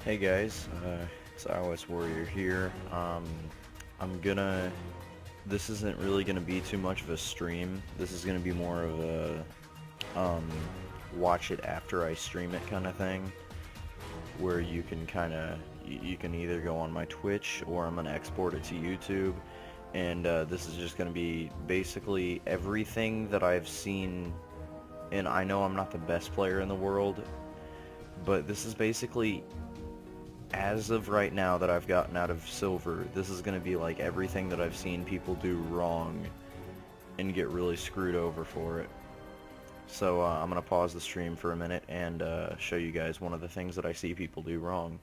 Hey guys, it's iOS Warrior here. I'm gonna. This isn't really gonna be too much of a stream. This is gonna be more of a um, watch it after I stream it kind of thing, where you can you can either go on my Twitch or I'm gonna export it to YouTube, and this is just gonna be basically everything that I've seen. And I know I'm not the best player in the world, but this is basically as of right now that I've gotten out of silver, this is going to be like everything that I've seen people do wrong and get really screwed over for it. So I'm going to pause the stream for a minute and show you guys one of the things that I see people do wrong.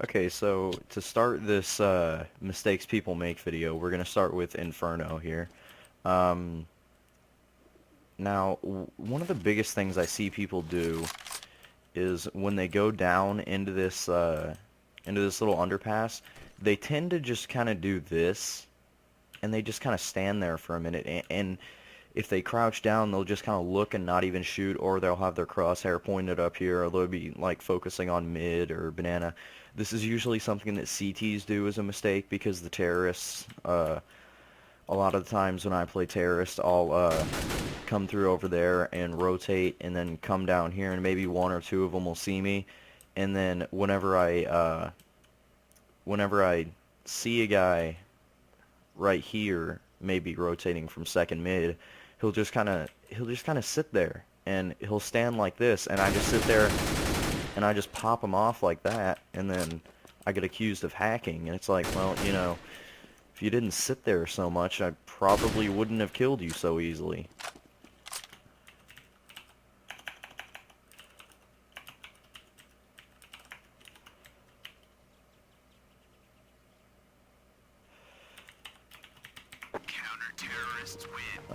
Okay, so to start this mistakes people make video, we're gonna start with Inferno here. Um, Now, one of the biggest things I see people do is when they go down into this little underpass, they tend to just kind of do this, and they just kind of stand there for a minute. And if they crouch down, they'll just kind of look and not even shoot, or they'll have their crosshair pointed up here, or they'll be like focusing on mid or banana. This is usually something that CTs do as a mistake because the terrorists, a lot of the times when I play terrorist, I'll come through over there and rotate and then come down here, and maybe one or two of them will see me, and then whenever I see a guy right here, maybe rotating from second mid, he'll just kind of sit there, and he'll stand like this, and I just sit there and I just pop him off like that, and then I get accused of hacking, and it's like, well, you know, if you didn't sit there so much, I probably wouldn't have killed you so easily.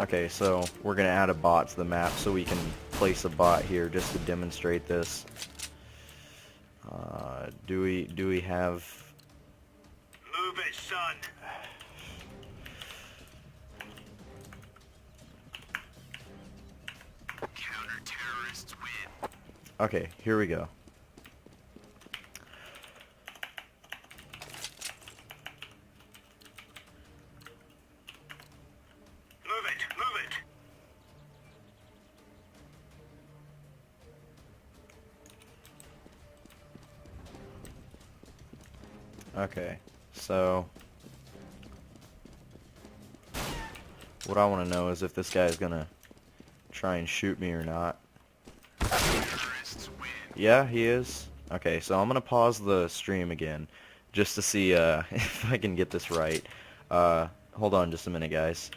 Okay, so we're gonna add a bot to the map so we can place a bot here just to demonstrate this. Do we have? Move it, son. Counter-terrorists win. Okay, here we go. Move it, move it. Okay, so what I want to know is if this guy is gonna try and shoot me or not. Terrorists win. Yeah, he is. Okay, so I'm gonna pause the stream again just to see if I can get this right. Hold on just a minute, guys.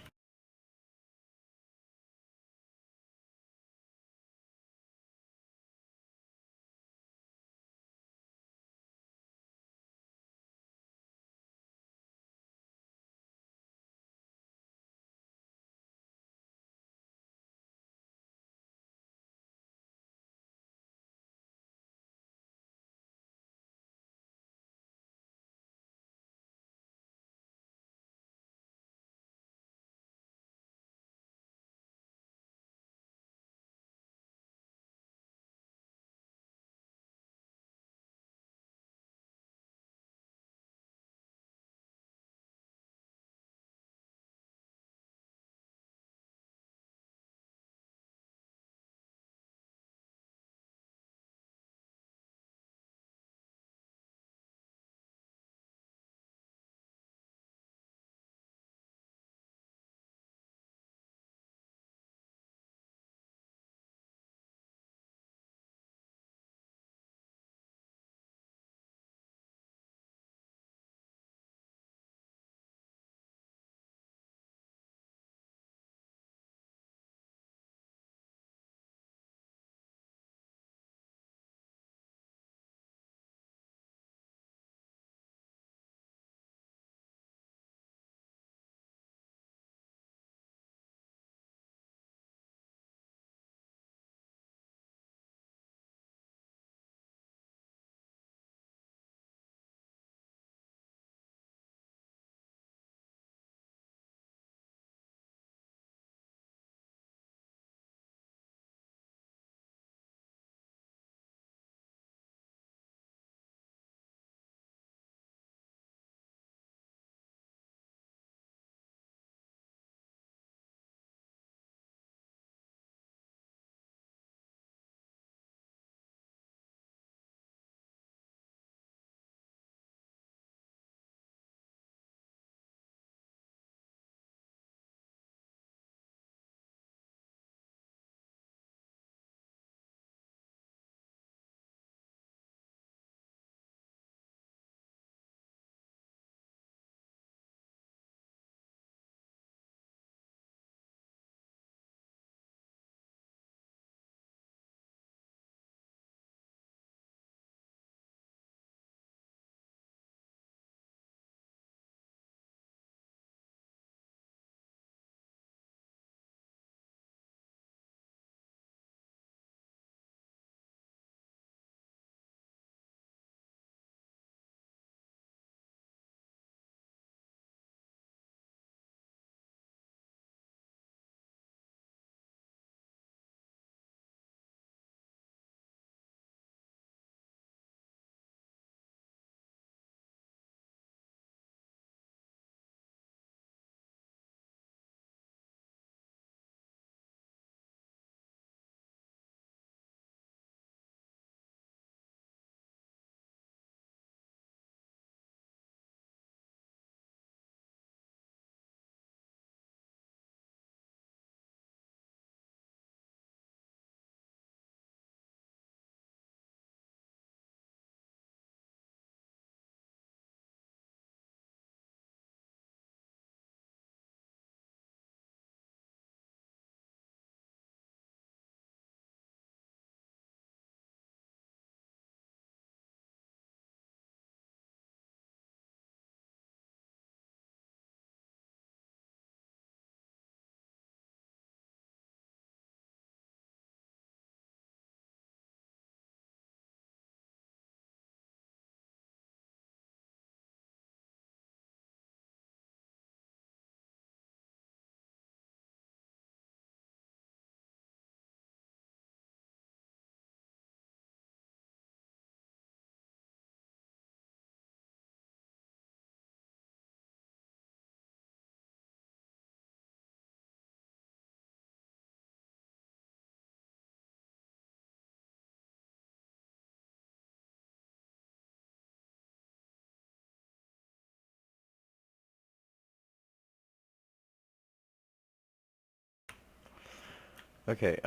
Okay,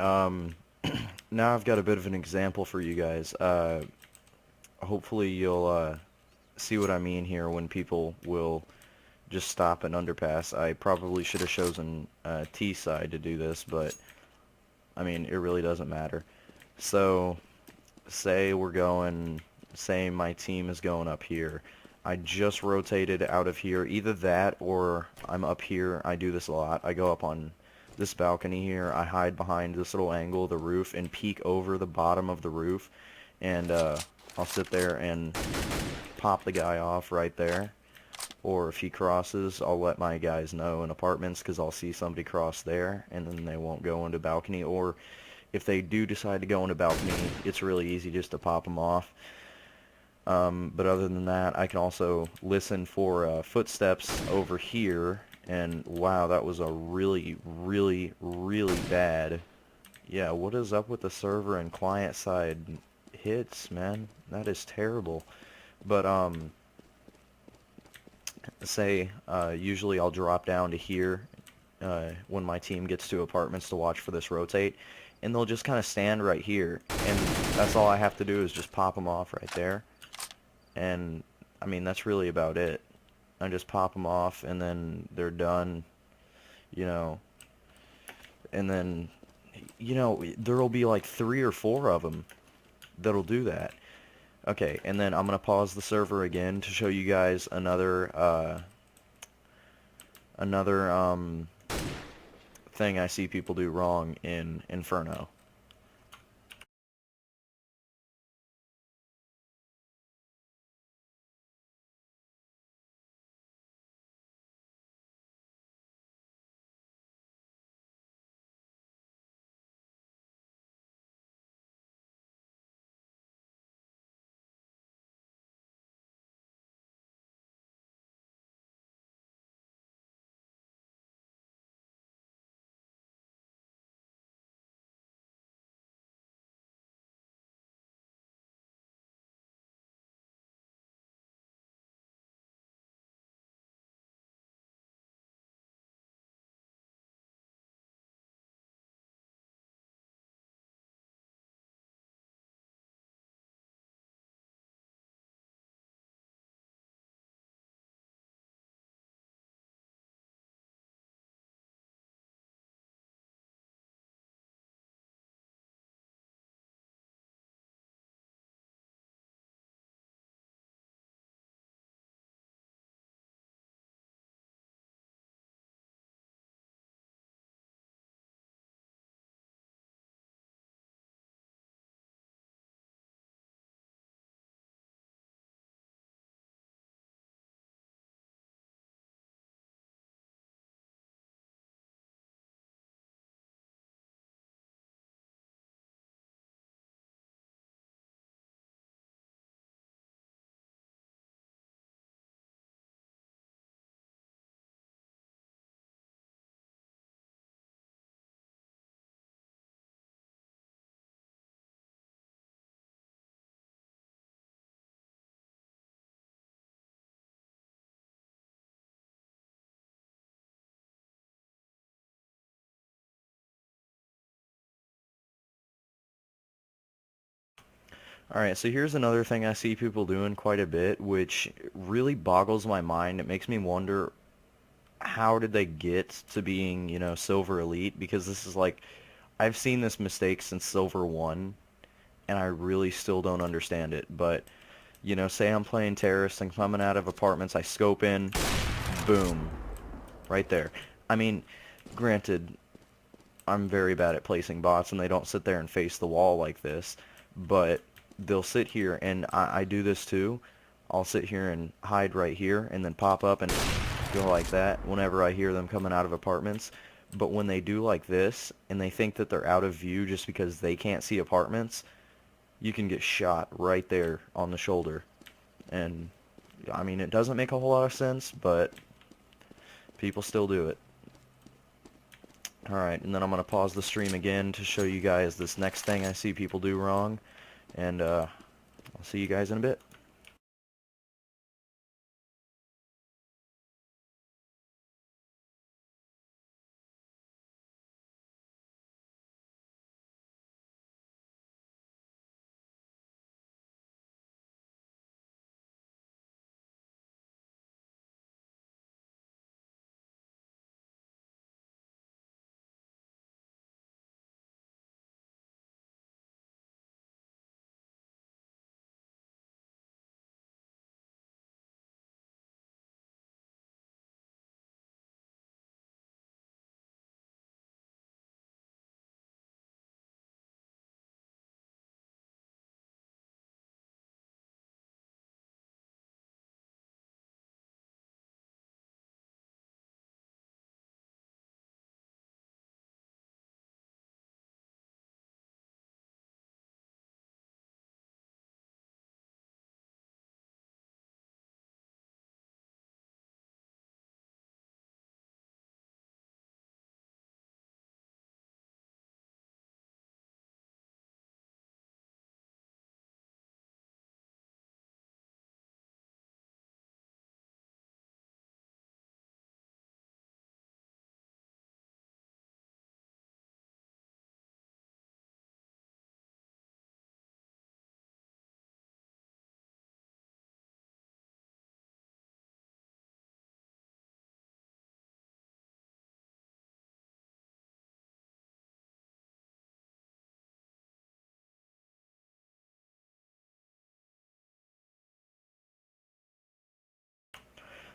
now I've got a bit of an example for you guys. Hopefully you'll see what I mean here when people will just stop an underpass. I probably should have chosen T side to do this, but I mean, it really doesn't matter. So, say we're going, say my team is going up here. I just rotated out of here. Either that or I'm up here. I do this a lot. I go up on this balcony here. I hide behind this little angle of the roof and peek over the bottom of the roof. And I'll sit there and pop the guy off right there. Or if he crosses, I'll let my guys know in apartments because I'll see somebody cross there and then they won't go into balcony. Or if they do decide to go into balcony, it's really easy just to pop them off. But other than that, I can also listen for footsteps over here. And wow, that was a really, really, really bad. Yeah, what is up with the server and client side hits, man? That is terrible. But say usually I'll drop down to here when my team gets to apartments to watch for this rotate, and they'll just kind of stand right here, and that's all I have to do is just pop them off right there. And I mean, that's really about it. I just pop them off and then they're done, you know. And then, there'll be like 3 or 4 of them that'll do that. Okay, and then I'm gonna pause the server again to show you guys another thing I see people do wrong in Inferno. Alright, so here's another thing I see people doing quite a bit, which really boggles my mind. It makes me wonder how did they get to being, Silver Elite? Because this is like, I've seen this mistake since Silver 1, and I really still don't understand it. But, say I'm playing Terrorist and coming out of apartments, I scope in, boom, right there. I mean, granted, I'm very bad at placing bots, and they don't sit there and face the wall like this, but they'll sit here, and I do this too. I'll sit here and hide right here, and then pop up and go like that whenever I hear them coming out of apartments. But when they do like this, and they think that they're out of view just because they can't see apartments, you can get shot right there on the shoulder. And, I mean, it doesn't make a whole lot of sense, but people still do it. Alright, and then I'm going to pause the stream again to show you guys this next thing I see people do wrong. And I'll see you guys in a bit.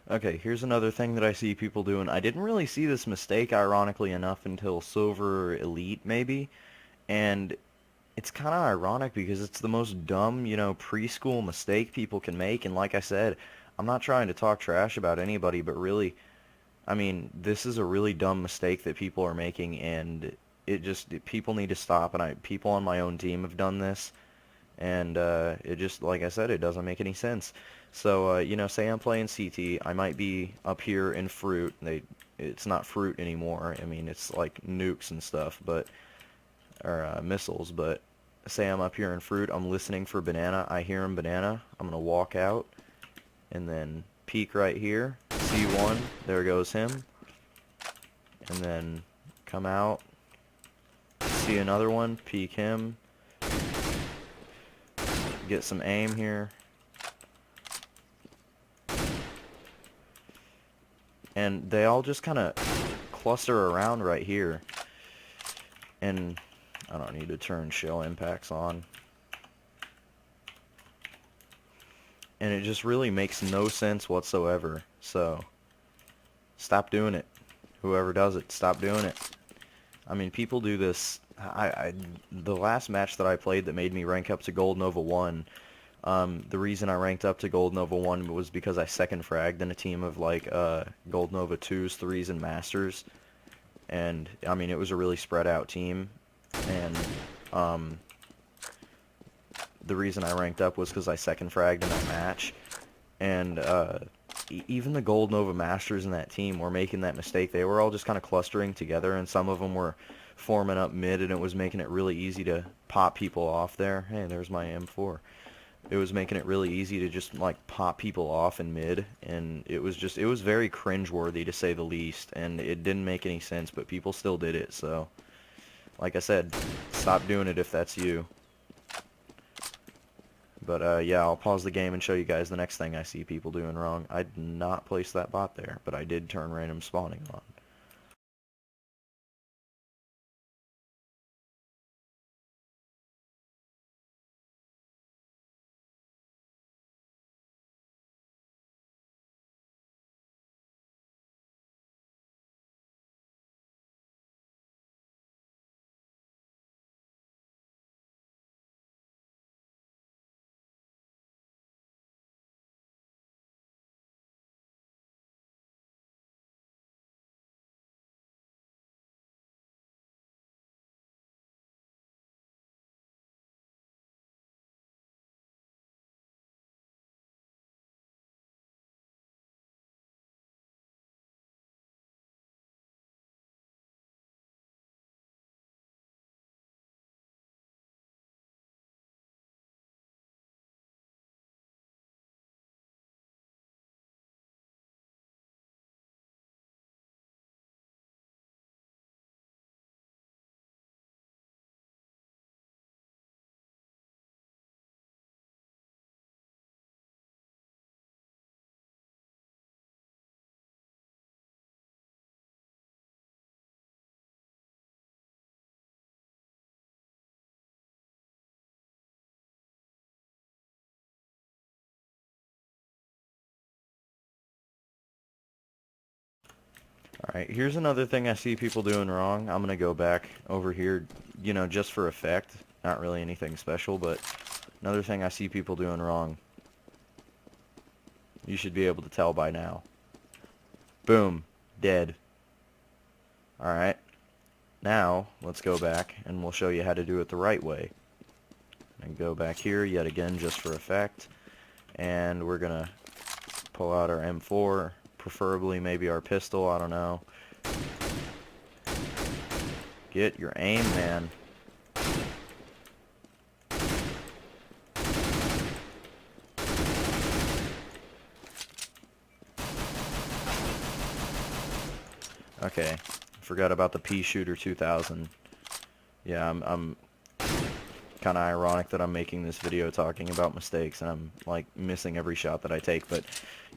Okay, here's another thing that I see people doing. I didn't really see this mistake, ironically enough, until Silver Elite, maybe. And it's kind of ironic because it's the most dumb, preschool mistake people can make. And like I said, I'm not trying to talk trash about anybody, but really, I mean, this is a really dumb mistake that people are making, and people need to stop. And people on my own team have done this, and it just, like I said, it doesn't make any sense. So, say I'm playing CT, I might be up here in fruit. It's not fruit anymore. I mean, it's like nukes and stuff, but or missiles. But say I'm up here in fruit, I'm listening for banana. I hear him banana. I'm gonna walk out and then peek right here. See one. There goes him. And then come out. See another one. Peek him. Get some aim here. And they all just kind of cluster around right here. And I don't need to turn shell impacts on. And it just really makes no sense whatsoever. So, stop doing it. Whoever does it, stop doing it. I mean, people do this. The last match that I played that made me rank up to Gold Nova 1, the reason I ranked up to Gold Nova 1 was because I second fragged in a team of like Gold Nova 2s, 3s, and Masters. And, I mean, it was a really spread out team. And, the reason I ranked up was because I second fragged in that match. And, even the Gold Nova Masters in that team were making that mistake. They were all just kind of clustering together, and some of them were forming up mid, and it was making it really easy to pop people off there. Hey, there's my M4. It was making it really easy to just, like, pop people off in mid, and it was very cringeworthy, to say the least, and it didn't make any sense, but people still did it, so, like I said, stop doing it if that's you. But, yeah, I'll pause the game and show you guys the next thing I see people doing wrong. I did not place that bot there, but I did turn random spawning on. Alright, here's another thing I see people doing wrong. I'm gonna go back over here, just for effect. Not really anything special, but another thing I see people doing wrong. You should be able to tell by now. Boom. Dead. Alright. Now, let's go back, and we'll show you how to do it the right way. And go back here, yet again, just for effect. And we're gonna pull out our M4, preferably maybe our pistol, I don't know. Get your aim, man. Okay, forgot about the Pea Shooter 2000. Yeah, I'm kind of ironic that I'm making this video talking about mistakes, and I'm like missing every shot that I take, but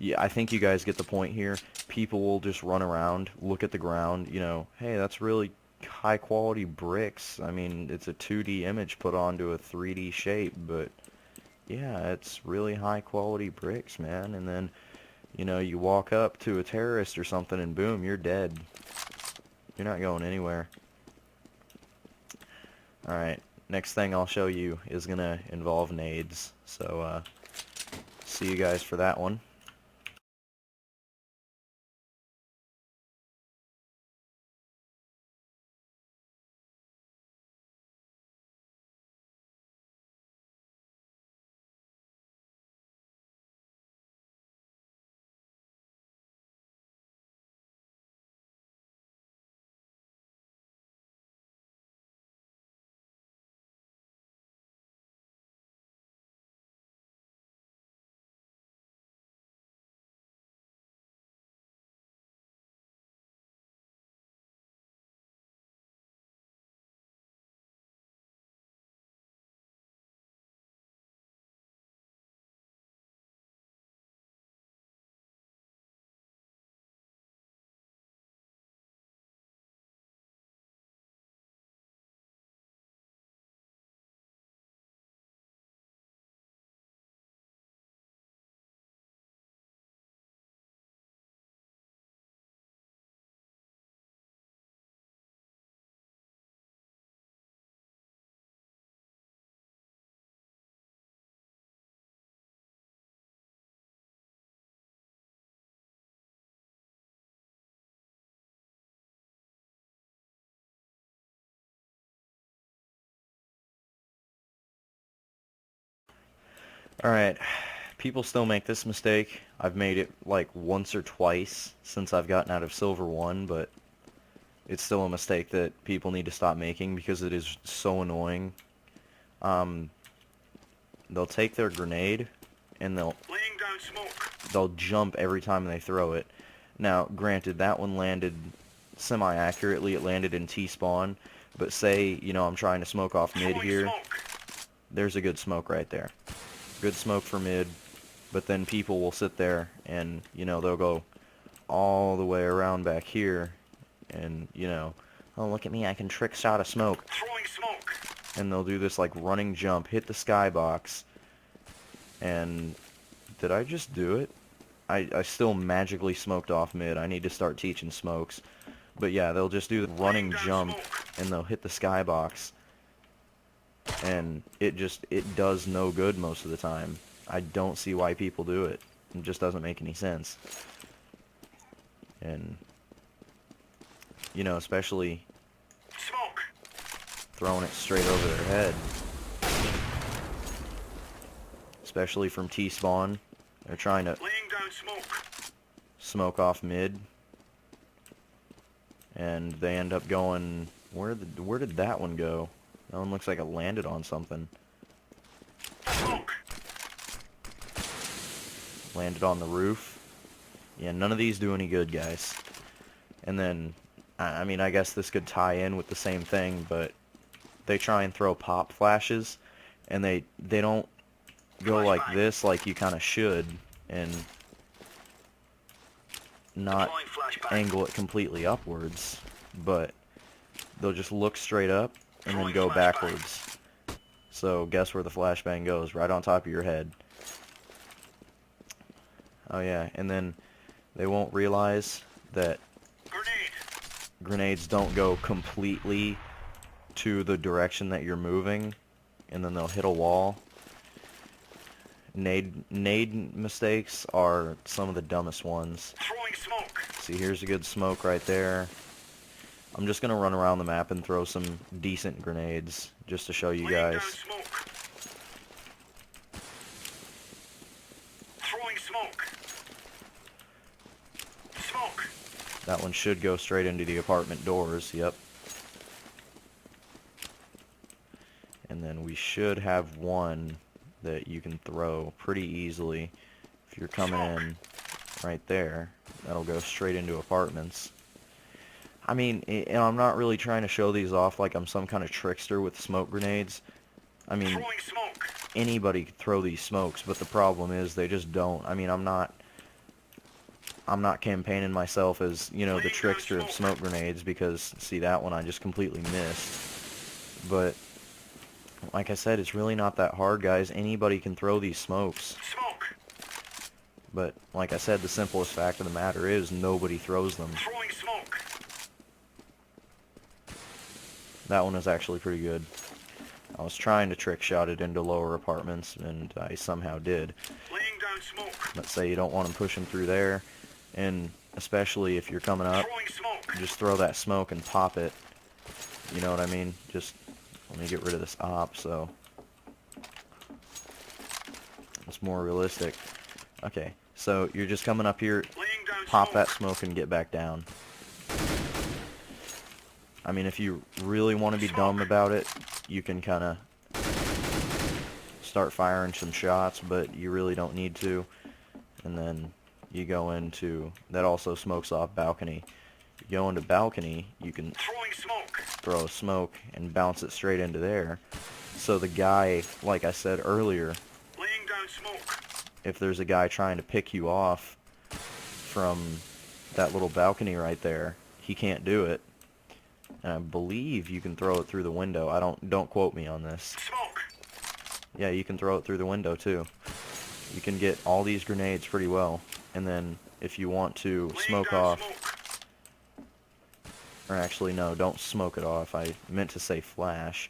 yeah, I think you guys get the point here. People will just run around, look at the ground, hey, that's really high quality bricks. I mean, it's a 2D image put onto a 3D shape, but yeah, it's really high quality bricks, man. And then You know, you walk up to a terrorist or something and boom, you're dead. You're not going anywhere. Alright, next thing I'll show you is gonna involve nades. So, see you guys for that one. Alright, people still make this mistake. I've made it like once or twice since I've gotten out of Silver 1, but it's still a mistake that people need to stop making because it is so annoying. They'll take their grenade and Laying down smoke. they'll jump every time they throw it. Now, granted, that one landed semi-accurately. It landed in T-spawn, but say, you know, I'm trying to smoke off mid Throwing here. smoke. There's a good smoke right there. Good smoke for mid, but then people will sit there and, you know, they'll go all the way around back here and, you know, oh, look at me, I can trick shot a smoke. Throwing smoke. And they'll do this like running jump, hit the skybox, and did I just do it? I still magically smoked off mid. I need to start teaching smokes. But yeah, they'll just do the running jump and they'll hit the skybox. And it does no good most of the time. I don't see why people do it. It just doesn't make any sense. And, you know, especially Smoke. throwing it straight over their head. Especially from T-spawn. They're trying to Laying down smoke. smoke off mid. And they end up going, where did that one go? That one looks like it landed on something. Smoke. Landed on the roof. Yeah, none of these do any good, guys. And then, I mean, I guess this could tie in with the same thing, but they try and throw pop flashes, and they don't go like this like you kind of should, and not Deploying flashbang. angle it completely upwards, but they'll just look straight up and then Throwing go flashbang. backwards. So guess where the flashbang goes? Right on top of your head. Oh yeah, and then they won't realize that Grenade. grenades don't go completely to the direction that you're moving, and then they'll hit a wall. Nade mistakes are some of the dumbest ones. Throwing smoke. See, here's a good smoke right there. I'm just gonna run around the map and throw some decent grenades just to show you Laying down guys. smoke. Throwing smoke. Smoke. That one should go straight into the apartment doors, yep. And then we should have one that you can throw pretty easily. If you're coming in right there, that'll go straight into apartments. I mean, and I'm not really trying to show these off like I'm some kind of trickster with smoke grenades. I mean, Throwing smoke. anybody could throw these smokes, but the problem is they just don't. I mean, I'm not campaigning myself as, you know, the trickster of smoke grenades, because, see, that one I just completely missed. But like I said, it's really not that hard, guys. Anybody can throw these smokes. Smoke. But like I said, the simplest fact of the matter is nobody throws them. Throwing smoke. That one is actually pretty good. I was trying to trick shot it into lower apartments, and I somehow did. Laying down smoke. Let's say you don't want them pushing through there, and especially if you're coming up, Throwing smoke. just throw that smoke and pop it. You know what I mean? Just let me get rid of this op so it's more realistic. Okay, so you're just coming up here, Laying down pop smoke. that smoke and get back down. I mean, if you really want to be dumb about it, you can kind of start firing some shots, but you really don't need to. And then you go into, that also smokes off balcony. You go into balcony, you can Throwing smoke. throw a smoke and bounce it straight into there. So the guy, like I said earlier, Laying down smoke. if there's a guy trying to pick you off from that little balcony right there, he can't do it. And I believe you can throw it through the window. Don't quote me on this. Smoke. Yeah, you can throw it through the window too. You can get all these grenades pretty well. And then if you want to Laying smoke down off, smoke. or actually no, don't smoke it off. I meant to say flash.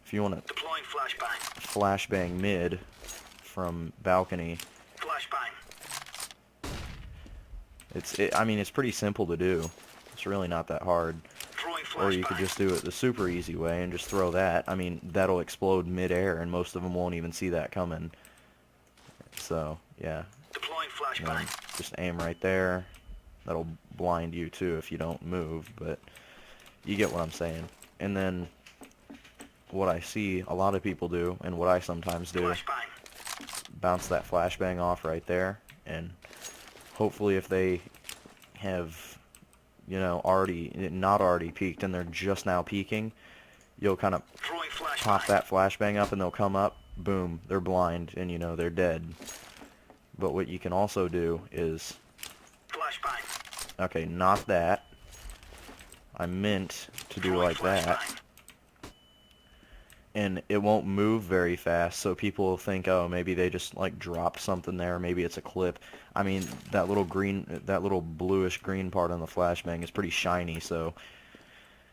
If you want to Deploying flashbang. flashbang mid from balcony, Flashbang. I mean, it's pretty simple to do. It's really not that hard. Throwing flashbang. Or you could just do it the super easy way and just throw that. I mean, that'll explode mid-air, and most of them won't even see that coming. So, yeah. Deploying You know, flashbang. just aim right there. That'll blind you, too, if you don't move, but you get what I'm saying. And then, what I see a lot of people do, and what I sometimes do, Flashbang. bounce that flashbang off right there, and hopefully if they have, you know, not already peaked and they're just now peaking, you'll kind of Throwing flashbang. pop that flashbang up and they'll come up, boom, they're blind, and you know, they're dead. But what you can also do is, Flashbang. okay, not that. I meant to do like that. And it won't move very fast, so people will think, oh, maybe they just like dropped something there, maybe it's a clip. I mean, that little bluish green part on the flashbang is pretty shiny, so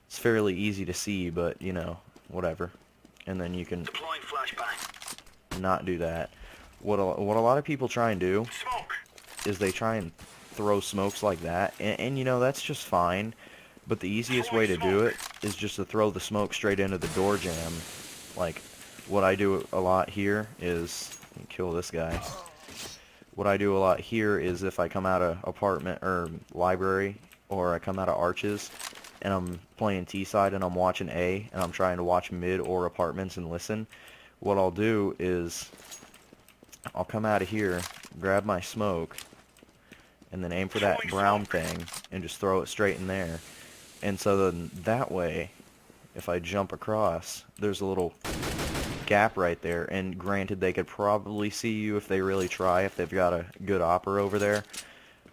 it's fairly easy to see, but you know, whatever. And then you can Deploying flashbang. not do that. What a lot of people try and do Smoke. is they try and throw smokes like that, and you know, that's just fine. But the easiest way to do it is just to throw the smoke straight into the door jamb. Like, what I do a lot here is, kill this guy. What I do a lot here is if I come out of apartment or library, or I come out of arches, and I'm playing T-side and I'm watching A, and I'm trying to watch mid or apartments and listen, what I'll do is, I'll come out of here, grab my smoke, and then aim for that brown thing, and just throw it straight in there. And so then that way, if I jump across, there's a little gap right there, and granted they could probably see you if they really try, if they've got a good opper over there.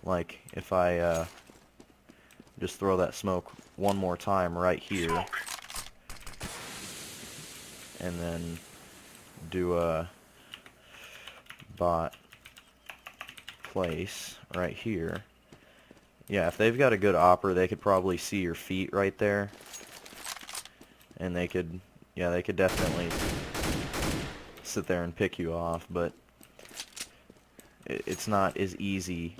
Like, if I just throw that smoke one more time right here, Smoke. and then do a bot place right here. Yeah, if they've got a good opper, they could probably see your feet right there. And they could, yeah, they could definitely sit there and pick you off, but it's not as easy.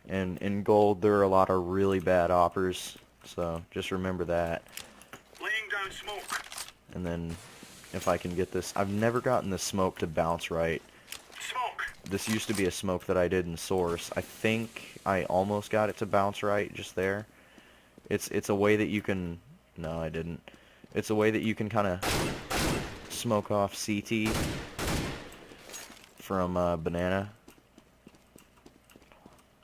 And in gold, there are a lot of really bad oppers, so just remember that. Laying down smoke. And then, if I can get this, I've never gotten the smoke to bounce right. Smoke. This used to be a smoke that I did in Source. I think I almost got it to bounce right just there. It's a way that you can, no, I didn't. It's a way that you can kind of smoke off CT from Banana.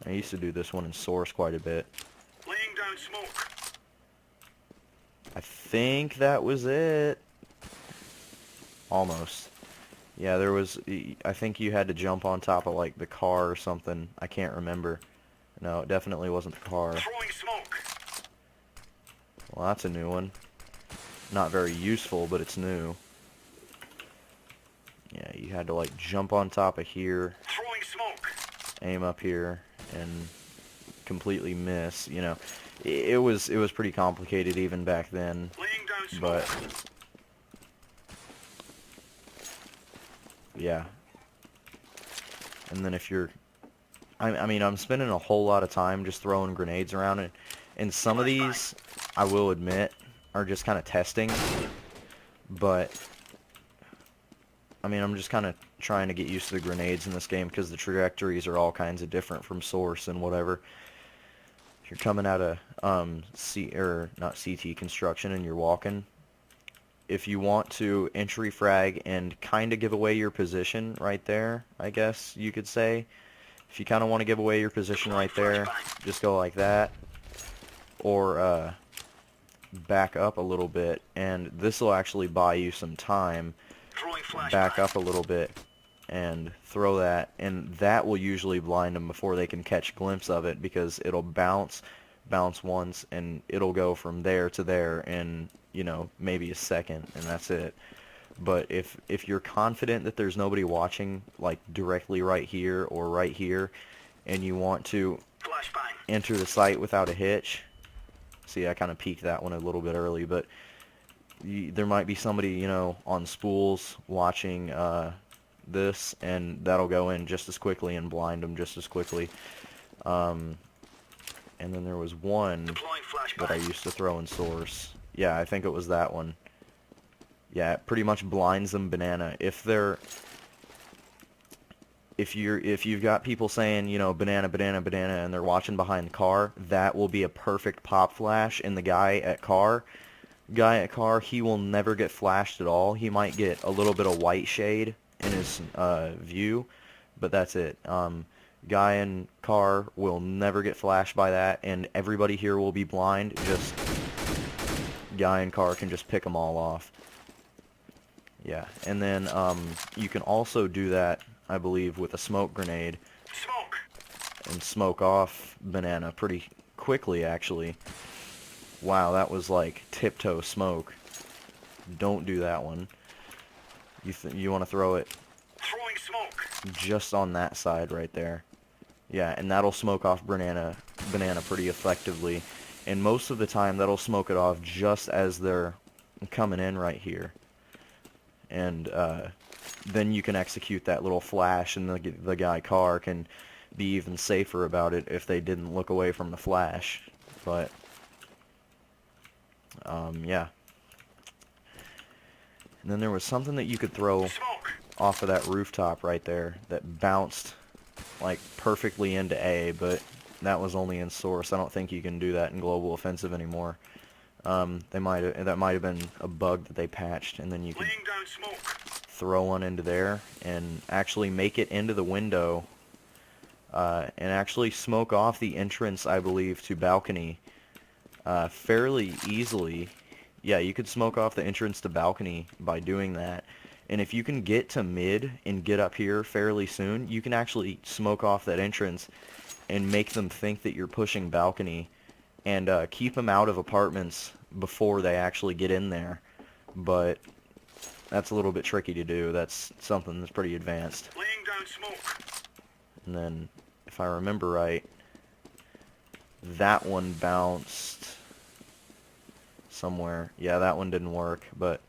I used to do this one in Source quite a bit. Laying down smoke. I think that was it. Almost. Yeah, there was, I think you had to jump on top of like the car or something. I can't remember. No, it definitely wasn't the car. Throwing smoke. Well, that's a new one. Not very useful, but it's new. Yeah, you had to like jump on top of here, Throwing smoke. aim up here and completely miss. You know, it was pretty complicated even back then, Laying down smoke. but yeah. And then if you're, I mean, I'm spending a whole lot of time just throwing grenades around it, and some of these, I will admit, are just kind of testing, but I mean, I'm just kind of trying to get used to the grenades in this game because the trajectories are all kinds of different from source and whatever. If you're coming out of not CT construction and you're walking, if you want to entry frag and kind of give away your position right there, I guess you could say. If you kind of want to give away your position right there, just go like that, or back up a little bit, and this will actually buy you some time. Back up a little bit and throw that, and that will usually blind them before they can catch a glimpse of it, because it'll bounce once, and it'll go from there to there in, you know, maybe a second, and that's it. But if you're confident that there's nobody watching, like directly right here or right here, and you want to enter the site without a hitch, see, I kind of peeked that one a little bit early, but there might be somebody, you know, on spools watching this, and that'll go in just as quickly and blind them just as quickly. And then there was one that I used to throw in source. Yeah, I think it was that one. Yeah, it pretty much blinds them banana. If you've got people saying, you know, banana, banana, banana, and they're watching behind the car, that will be a perfect pop flash, and the guy at car, he will never get flashed at all. He might get a little bit of white shade in his view, but that's it. Guy in car will never get flashed by that, and everybody here will be blind. Just guy in car can just pick them all off. Yeah, and then you can also do that, I believe, with a smoke grenade. Smoke. And smoke off banana pretty quickly, actually. Wow, that was like tiptoe smoke. Don't do that one. You want to throw it Throwing smoke. just on that side right there. Yeah, and that'll smoke off banana pretty effectively. And most of the time, that'll smoke it off just as they're coming in right here. And then you can execute that little flash, and the guy car can be even safer about it if they didn't look away from the flash. But yeah. And then there was something that you could throw off of that rooftop right there that bounced like perfectly into A, but that was only in source. I don't think you can do that in global offensive anymore. That might have been a bug that they patched, and then you could throw one into there and actually make it into the window, and actually smoke off the entrance, I believe, to balcony fairly easily. Yeah, you could smoke off the entrance to balcony by doing that. And if you can get to mid and get up here fairly soon, you can actually smoke off that entrance and make them think that you're pushing balcony, and keep them out of apartments before they actually get in there. But that's a little bit tricky to do. That's something that's pretty advanced. Laying down smoke. And then, if I remember right, that one bounced somewhere. Yeah, that one didn't work, but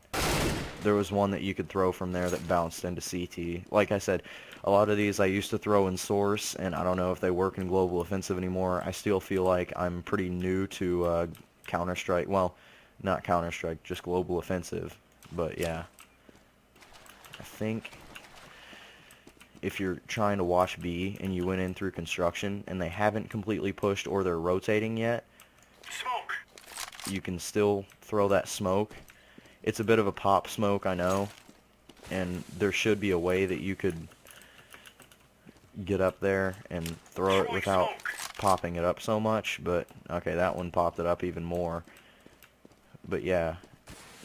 there was one that you could throw from there that bounced into CT. Like I said, a lot of these I used to throw in source, and I don't know if they work in global offensive anymore. I still feel like I'm pretty new to Counter-Strike. Well, not Counter-Strike, just global offensive. But yeah, I think if you're trying to watch B and you went in through construction and they haven't completely pushed or they're rotating yet, Smoke. you can still throw that smoke. It's a bit of a pop smoke, I know, and there should be a way that you could get up there and throw it without popping it up so much, but okay, that one popped it up even more. But yeah,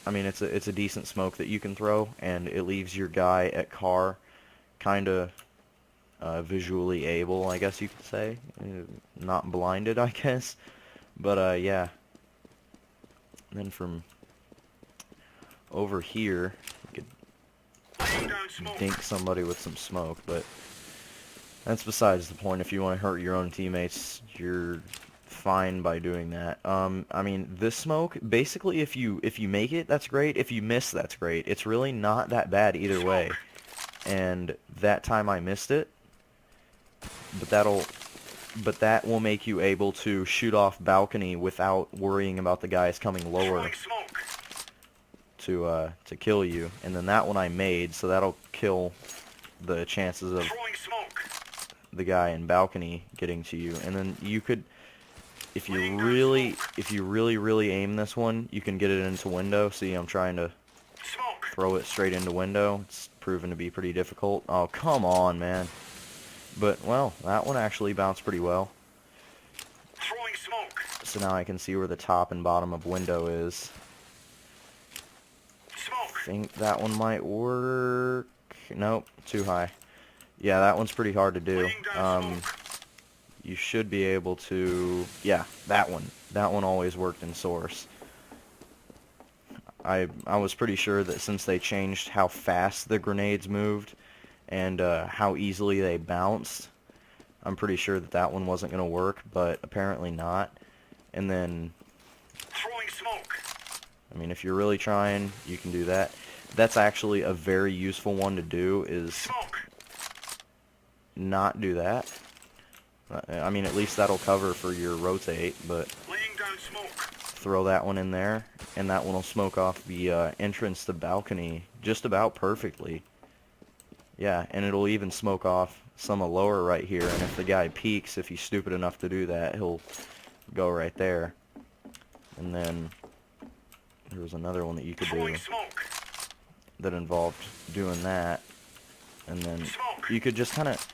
I mean, it's a decent smoke that you can throw, and it leaves your guy at car kind of visually able, I guess you could say. Not blinded, I guess. But yeah. And then from over here, you could dink somebody with some smoke, but That's besides the point. If you want to hurt your own teammates, you're fine by doing that. I mean, this smoke, basically, if you make it, that's great. If you miss, that's great. It's really not that bad either way. Smoke. And that time I missed it, but that will make you able to shoot off balcony without worrying about the guys coming lower Throwing smoke. to kill you. And then that one I made, so that'll kill the chances of Throwing smoke. the guy in balcony getting to you. And then you could, if you really aim this one, you can get it into window. See, I'm trying to Smoke. throw it straight into window. It's proven to be pretty difficult. Oh, come on, man. But, well, that one actually bounced pretty well. Throwing smoke. So now I can see where the top and bottom of window is. Smoke. I think that one might work. Nope, too high. Yeah, that one's pretty hard to do. Laying down smoke. You should be able to... Yeah, that one. That one always worked in Source. I was pretty sure that since they changed how fast the grenades moved and how easily they bounced, I'm pretty sure that that one wasn't going to work, but apparently not. And then, Throwing smoke. I mean, if you're really trying, you can do that. That's actually a very useful one to do, is Smoke. not do that. I mean, at least that'll cover for your rotate, but Laying down smoke. throw that one in there, and that one will smoke off the entrance to balcony just about perfectly. Yeah, and it'll even smoke off some of lower right here, and if the guy peeks, if he's stupid enough to do that, he'll go right there. And then there was another one that you could do Throwing smoke. that involved doing that, and then Smoke. you could just kind of...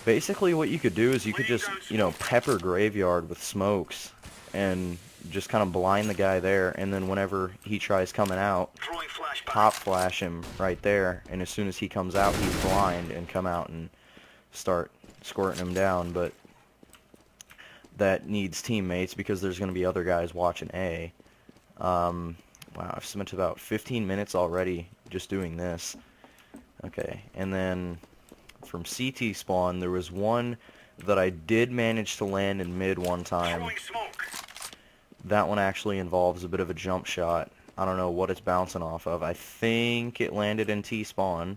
Basically what you could do is you could just, you know, pepper graveyard with smokes and just kind of blind the guy there, and then whenever he tries coming out, Throwing flashbang. pop flash him right there, and as soon as he comes out, he's blind, and come out and start squirting him down. But that needs teammates because there's going to be other guys watching A. Wow, I've spent about 15 minutes already just doing this. Okay, and then from CT spawn, there was one that I did manage to land in mid one time. Throwing smoke. That one actually involves a bit of a jump shot. I don't know what it's bouncing off of. I think it landed in T-spawn.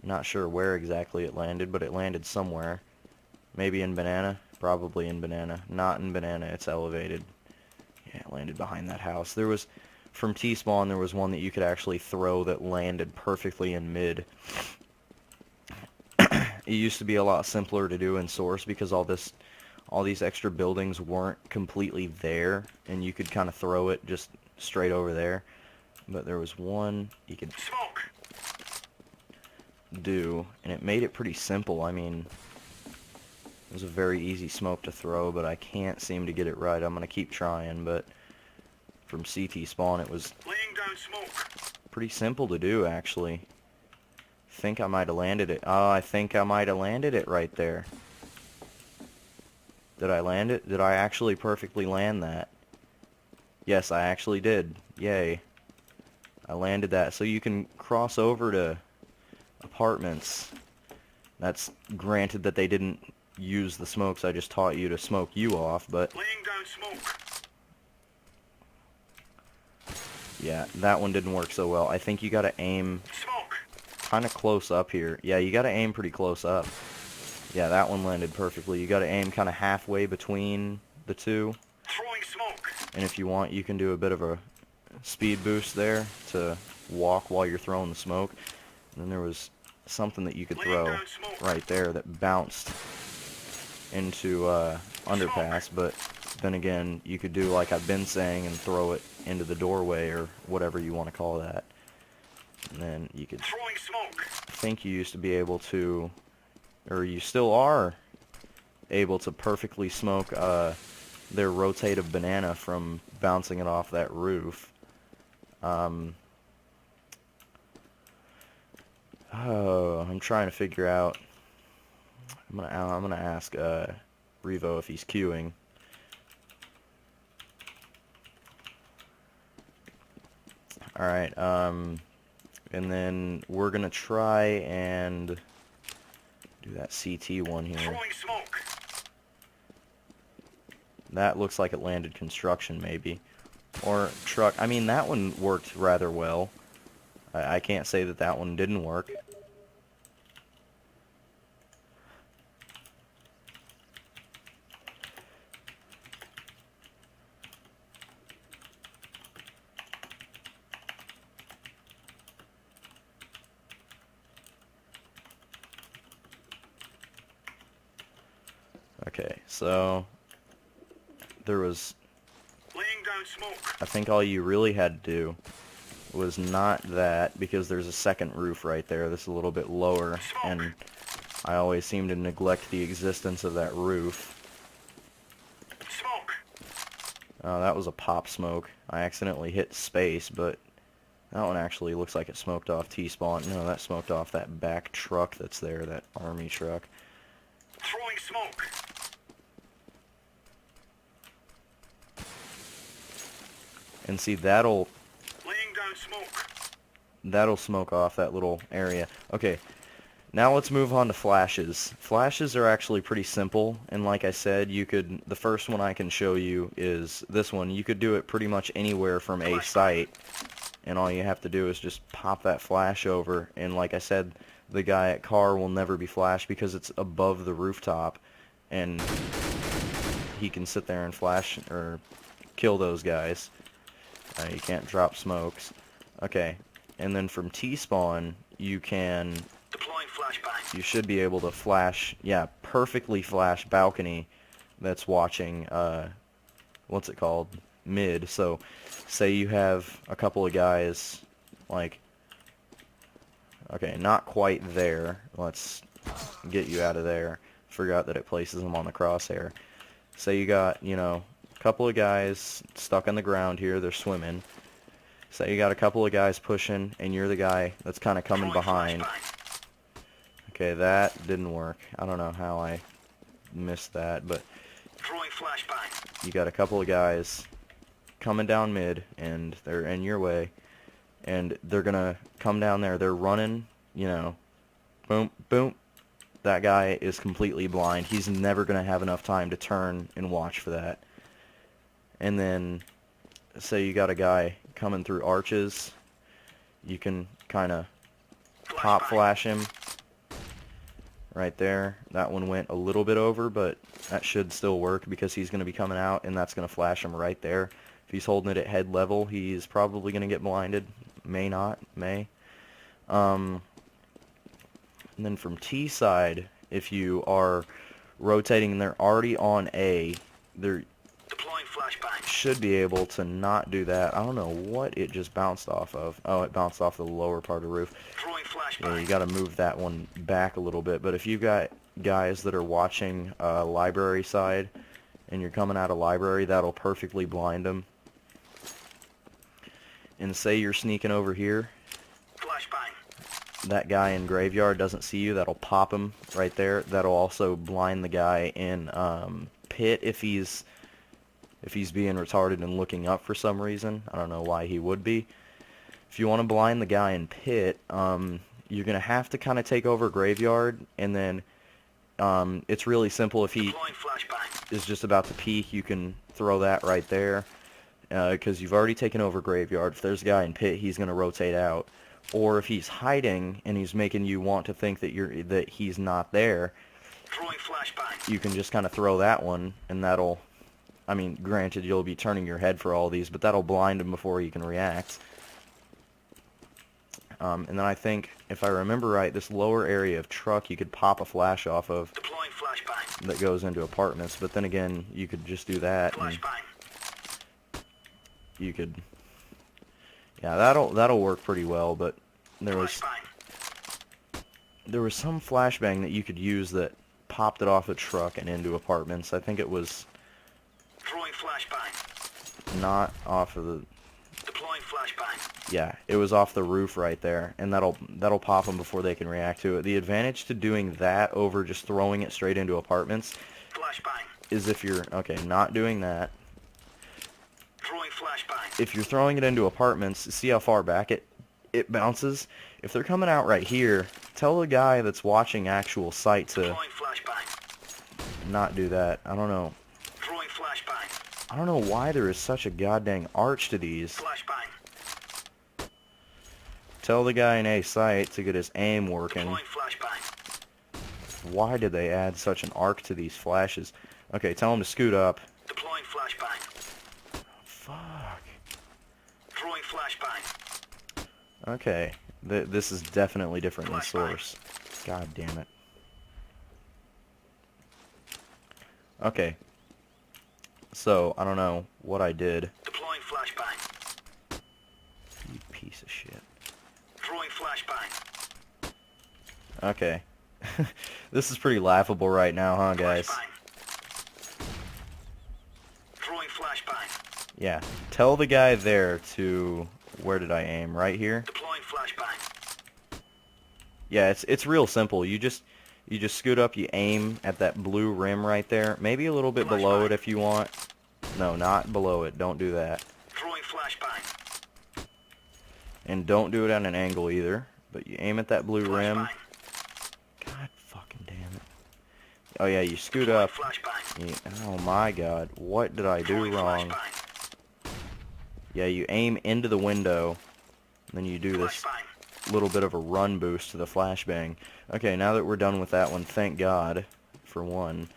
Not sure where exactly it landed, but it landed somewhere. Maybe in banana? Probably in banana. Not in banana, it's elevated. Yeah, it landed behind that house. There was, from T-spawn, there was one that you could actually throw that landed perfectly in mid. It used to be a lot simpler to do in Source because all these extra buildings weren't completely there, and you could kind of throw it just straight over there. But there was one you could Smoke. do, and it made it pretty simple. I mean, it was a very easy smoke to throw, but I can't seem to get it right. I'm going to keep trying, but from CT spawn it was Laying down smoke. pretty simple to do, actually. I think I might have landed it. Oh, I think I might have landed it right there. Did I land it? Did I actually perfectly land that? Yes, I actually did. Yay. I landed that. So you can cross over to apartments. That's granted that they didn't use the smokes I just taught you to smoke you off, but Laying down smoke. yeah, that one didn't work so well. I think you gotta aim Smoke. kind of close up here. Yeah, you gotta aim pretty close up. Yeah, that one landed perfectly. You gotta aim kind of halfway between the two. Throwing smoke. And if you want, you can do a bit of a speed boost there to walk while you're throwing the smoke. And then there was something that you could Laying throw down smoke. right there that bounced into underpass, but then again, you could do like I've been saying and throw it into the doorway or whatever you want to call that. And then you could, Throwing smoke. I think you used to be able to, or you still are able to perfectly smoke their rotative banana from bouncing it off that roof. Oh, I'm trying to figure out. I'm gonna ask Revo if he's queuing. All right. And then we're gonna try and do that CT one here. Throwing smoke. That looks like it landed construction, maybe. Or truck. I mean, that one worked rather well. I can't say that that one didn't work. Okay, so there was, Laying down smoke. I think all you really had to do was not that, because there's a second roof right there that's a little bit lower, and I always seem to neglect the existence of that roof. Smoke. Oh, that was a pop smoke. I accidentally hit space, but that one actually looks like it smoked off T-spawn. No, that smoked off that back truck that's there, that army truck. Throwing smoke. And see, that'll Laying down smoke. smoke off that little area. Okay, now let's move on to flashes. Flashes are actually pretty simple, and like I said, you could, the first one I can show you is this one. You could do it pretty much anywhere from a site, and all you have to do is just pop that flash over, and like I said, the guy at car will never be flashed because it's above the rooftop, and he can sit there and flash or kill those guys. You can't drop smokes. Okay, and then from T-spawn, you can, Deploying flashbang. you should be able to flash, yeah, perfectly flash balcony that's watching, what's it called, mid. So, say you have a couple of guys, like, okay, not quite there. Let's get you out of there. Forgot that it places them on the crosshair. Say you got, you know, a couple of guys stuck on the ground here, they're swimming. Say you got a couple of guys pushing, and you're the guy that's kind of coming behind. Okay, that didn't work. I don't know how I missed that, but Throwing flashbang. you got a couple of guys coming down mid, and they're in your way, and they're gonna come down there. They're running, you know, boom, boom. That guy is completely blind. He's never gonna have enough time to turn and watch for that. And then, say you got a guy coming through arches, you can kind of pop flash him right there. That one went a little bit over, but that should still work because he's going to be coming out, and that's going to flash him right there. If he's holding it at head level, he's probably going to get blinded. May not, may. And then from T side, if you are rotating and they're already on A, they're Deploying flashbang. should be able to not do that. I don't know what it just bounced off of. Oh, it bounced off the lower part of the roof. Throwing flashbang. Yeah, you got to move that one back a little bit. But if you've got guys that are watching library side and you're coming out of library, that'll perfectly blind them. And say you're sneaking over here, Flashbang. that guy in graveyard doesn't see you, that'll pop him right there. That'll also blind the guy in pit if he's being retarded and looking up for some reason. I don't know why he would be. If you want to blind the guy in pit, you're going to have to kind of take over graveyard, and then it's really simple. If he Deploying flashbang. is just about to peek, you can throw that right there, because you've already taken over graveyard. If there's a guy in pit, he's going to rotate out. Or if he's hiding and he's making you want to think that he's not there, Throwing flashbang. you can just kind of throw that one, and that'll, I mean, granted, you'll be turning your head for all these, but that'll blind him before he can react. And then I think, if I remember right, this lower area of truck you could pop a flash off of Deploying flashbang. that goes into apartments, but then again, you could just do that, and Flashbang. you could, yeah, that'll work pretty well, but there was some flashbang that you could use that popped it off a truck and into apartments. I think it was Throwing flashbang. not off of the, Deploying flashbang. yeah, it was off the roof right there, and that'll pop them before they can react to it. The advantage to doing that over just throwing it straight into apartments Flashbang. is if you're, okay, not doing that. Throwing flashbang. If you're throwing it into apartments, see how far back it bounces? If they're coming out right here, tell the guy that's watching actual sight to Deploying flashbang. not do that. I don't know. Throwing flashbang. I don't know why there is such a goddamn arch to these. Flashbang. Tell the guy in A sight to get his aim working. Deploying flashbang. Why did they add such an arc to these flashes? Okay, tell him to scoot up. Deploying flashbang. Fuck. Throwing flashbang. Okay, this is definitely different than Flashbang. Source. God damn it. Okay. So, I don't know what I did. Deploying flashbang. You piece of shit. Throwing flashbang. Okay. This is pretty laughable right now, huh, guys? Flashbang. Throwing flashbang. Yeah. Tell the guy there to... Where did I aim? Right here? Deploying flashbang. Yeah, it's real simple. You just scoot up, you aim at that blue rim right there. Maybe a little bit below it if you want. No, not below it. Don't do that. Throwing flashbang. And don't do it at an angle either. But you aim at that blue rim. Flashbang. God fucking damn it. Oh yeah, you scoot Deploying up. flashbang. Oh my god. What did I do Throwing wrong? flashbang. Yeah, you aim into the window. Then you do this Flashbang. little bit of a run boost to the flashbang. Okay, now that we're done with that one, thank God, for one.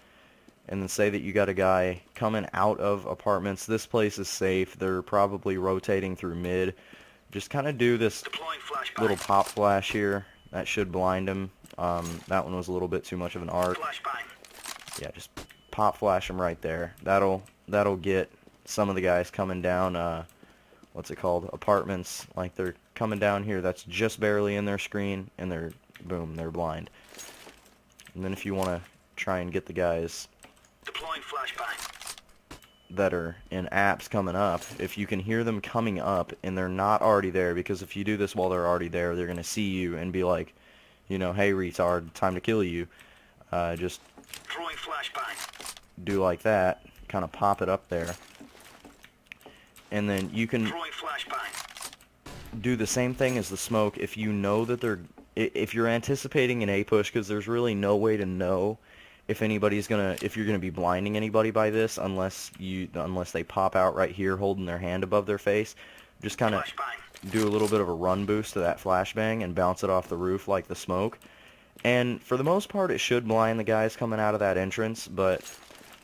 And then say that you got a guy coming out of apartments. This place is safe. They're probably rotating through mid. Just kind of do this Deploying flashbang. little pop flash here. That should blind him. That one was a little bit too much of an arc. Flashbang. Yeah, just pop flash him right there. That'll get some of the guys coming down, what's it called, apartments, like they're coming down here, that's just barely in their screen, and they're, boom, they're blind. And then if you want to try and get the guys Deploying flashbang. that are in apps coming up, if you can hear them coming up and they're not already there, because if you do this while they're already there, they're going to see you and be like, you know, hey retard, time to kill you. Just Throwing flashbang. do like that, kind of pop it up there. And then you can Throwing flashbang. do the same thing as the smoke if you know that they're... If you're anticipating an A push, because there's really no way to know if anybody's gonna... If you're gonna be blinding anybody by this, unless they pop out right here holding their hand above their face. Just kind of Flashbang. do a little bit of a run boost to that flashbang and bounce it off the roof like the smoke. And for the most part, it should blind the guys coming out of that entrance, but